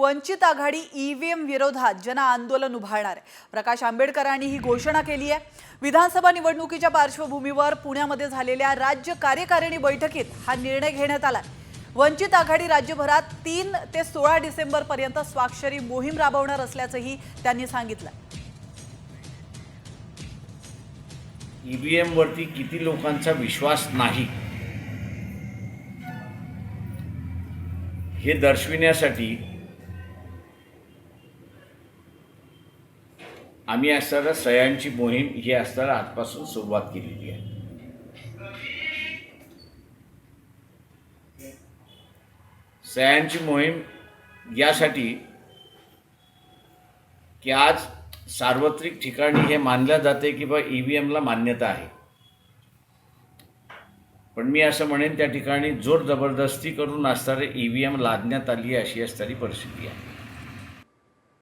Vanchit Aghadi EVM विरोधात जन आंदोलन उभारणार आहे। प्रकाश आंबेडकरांनी ही घोषणा केली आहे। विधानसभा निवडणुकीच्या पार्श्वभूमीवर पुण्यामध्ये झालेल्या राज्य कार्यकारिणी बैठकीत हा निर्णय घेण्यात आला। वंचित आघाडी राज्यभरात 3 ते 16 डिसेंबर पर्यंत स्वाक्षरी मोहीम राबवणार असल्याचंही त्यांनी सांगितलं। ईव्हीएम वरती किती लोकांचा विश्वास नाही हे दर्शविण्यासाठी आम्ही असताना सह्यांची मोहीम ही असताना आजपासून सुरुवात केलेली आहे। सह्यांची मोहीम यासाठी की आज सार्वत्रिक ठिकाणी हे मानलं जाते की बा ईव्हीएमला मान्यता आहे, पण मी असं म्हणेन त्या ठिकाणी जोर जबरदस्ती करून असणारे ईव्हीएम लादण्यात आली अशी असणारी परिस्थिती आहे।